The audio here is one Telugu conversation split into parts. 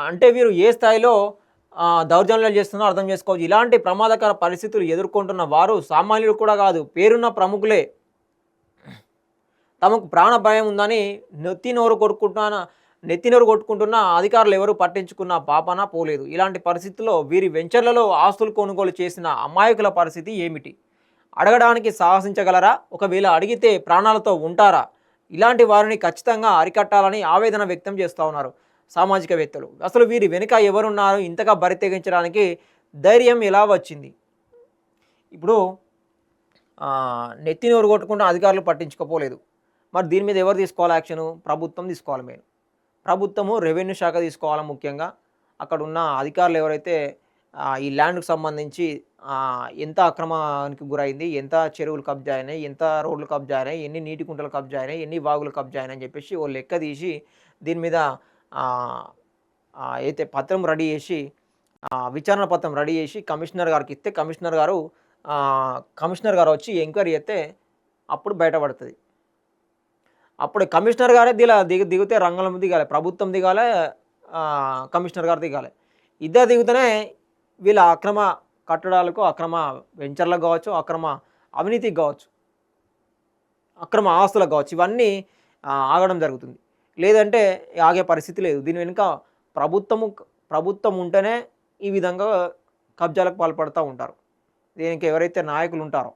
అంటే వీరు ఏ స్థాయిలో దౌర్జన్యాలు చేస్తున్నారో అర్థం చేసుకోవచ్చు. ఇలాంటి ప్రమాదకర పరిస్థితులు ఎదుర్కొంటున్న వారు సామాన్యులు కూడా కాదు, పేరున్న ప్రముఖులే. తమకు ప్రాణ భయం ఉందని నెత్తి నోరు కొట్టుకుంటున్న అధికారులు ఎవరు పట్టించుకున్న పాపాన పోలేదు. ఇలాంటి పరిస్థితుల్లో వీరి వెంచర్లలో ఆస్తులు కొనుగోలు చేసిన అమాయకుల పరిస్థితి ఏమిటి? అడగడానికి సాహసించగలరా? ఒకవేళ అడిగితే ప్రాణాలతో ఉంటారా? ఇలాంటి వారిని ఖచ్చితంగా అరికట్టాలని ఆవేదన వ్యక్తం చేస్తూ ఉన్నారు సామాజికవేత్తలు. అసలు వీరి వెనుక ఎవరున్నారు? ఇంతగా బరి తెగించడానికి ధైర్యం ఎలా వచ్చింది? ఇప్పుడు నెత్తి నోరు కొట్టుకుంటూ అధికారులు పట్టించుకోపోలేదు. మరి దీని మీద ఎవరు తీసుకోవాలి యాక్షను? ప్రభుత్వం తీసుకోవాలి. మెయిన్ ప్రభుత్వము, రెవెన్యూ శాఖ తీసుకోవాలి ముఖ్యంగా. అక్కడ ఉన్న అధికారులు ఎవరైతే ఈ ల్యాండ్‌కు సంబంధించి ఎంత అక్రమానికి గురైంది, ఎంత చెరువులు కబ్జా అయినాయి, ఎంత రోడ్లు కబ్జా అయినాయి, ఎన్ని నీటి కుంటలు కబ్జా అయినాయి, ఎన్ని వాగులు కబ్జా అయినాయి అని చెప్పేసి ఓ లెక్క తీసి దీని మీద అయితే పత్రం రెడీ చేసి విచారణ పత్రం రెడీ చేసి కమిషనర్ గారికి ఇస్తే కమిషనర్ గారు వచ్చి ఎంక్వైరీ చేస్తే అప్పుడు బయటపడుతుంది. అప్పుడు కమిషనర్ గారే దిగితే రంగంలో దిగాలి, ప్రభుత్వం దిగాలి, కమిషనర్ గారు దిగాలి. ఇద్దరు దిగుతూనే వీళ్ళ అక్రమ కట్టడాలకు, అక్రమ వెంచర్లకు కావచ్చు, అక్రమ అవినీతికి కావచ్చు, అక్రమ ఆస్తులకు కావచ్చు, ఇవన్నీ ఆగడం జరుగుతుంది. లేదంటే ఆగే పరిస్థితి లేదు. దీని వెనుక ప్రభుత్వం ఉంటేనే ఈ విధంగా కబ్జాలకు పాల్పడుతూ ఉంటారు. దీనికి ఎవరైతే నాయకులు ఉంటారో,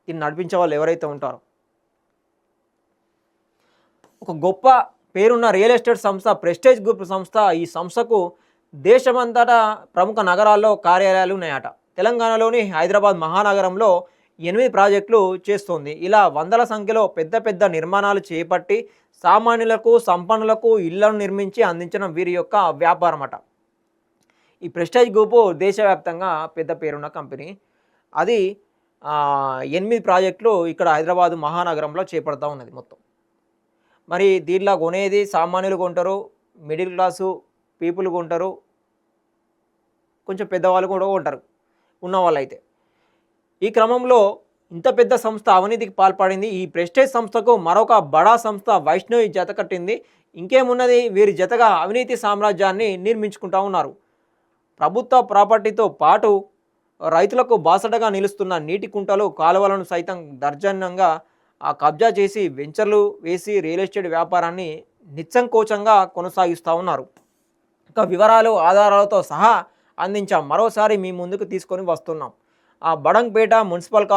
దీన్ని నడిపించే వాళ్ళు ఎవరైతే ఉంటారో, ఒక గొప్ప పేరున్న రియల్ ఎస్టేట్ సంస్థ ప్రెస్టేజ్ గ్రూప్ సంస్థ. ఈ సంస్థకు దేశమంతటా ప్రముఖ నగరాల్లో కార్యాలయాలు ఉన్నాయట. తెలంగాణలోని హైదరాబాద్ మహానగరంలో 8 ప్రాజెక్టులు చేస్తోంది. ఇలా వందల సంఖ్యలో పెద్ద పెద్ద నిర్మాణాలు చేపట్టి సామాన్యులకు, సంపన్నులకు ఇళ్లను నిర్మించి అందించడం వీరి యొక్క వ్యాపారం అట. ఈ ప్రెస్టేజ్ గ్రూపు దేశవ్యాప్తంగా పెద్ద పేరున్న కంపెనీ. అది 8 ప్రాజెక్టులు ఇక్కడ హైదరాబాద్ మహానగరంలో చేపడతా ఉన్నది మొత్తం. మరి దీనిలో కొనేది సామాన్యులు కొంటారు, మిడిల్ క్లాసు పీపుల్ కొంటారు, కొంచెం పెద్దవాళ్ళు కూడా కొంటారు ఉన్నవాళ్ళు అయితే. ఈ క్రమంలో ఇంత పెద్ద సంస్థ అవినీతికి పాల్పడింది. ఈ ప్రెస్టేజ్ సంస్థకు మరొక బడా సంస్థ వైష్ణవి జత కట్టింది. ఇంకేమున్నది, వీరి జతగా అవినీతి సామ్రాజ్యాన్ని నిర్మించుకుంటూ ఉన్నారు. ప్రభుత్వ ప్రాపర్టీతో పాటు రైతులకు బాసటగా నిలుస్తున్న నీటి కుంటలు, కాలువలను సైతం దర్జన్యంగా కబ్జా చేసి వెంచర్లు వేసి రియల్ ఎస్టేట్ వ్యాపారాన్ని నిస్సంకోచంగా కొనసాగిస్తూ ఉన్నారు. ఇంకా వివరాలు, ఆధారాలతో సహా అందించాం. మరోసారి మీ ముందుకు తీసుకొని వస్తున్నాం. బడంగ్పేట మున్సిపల్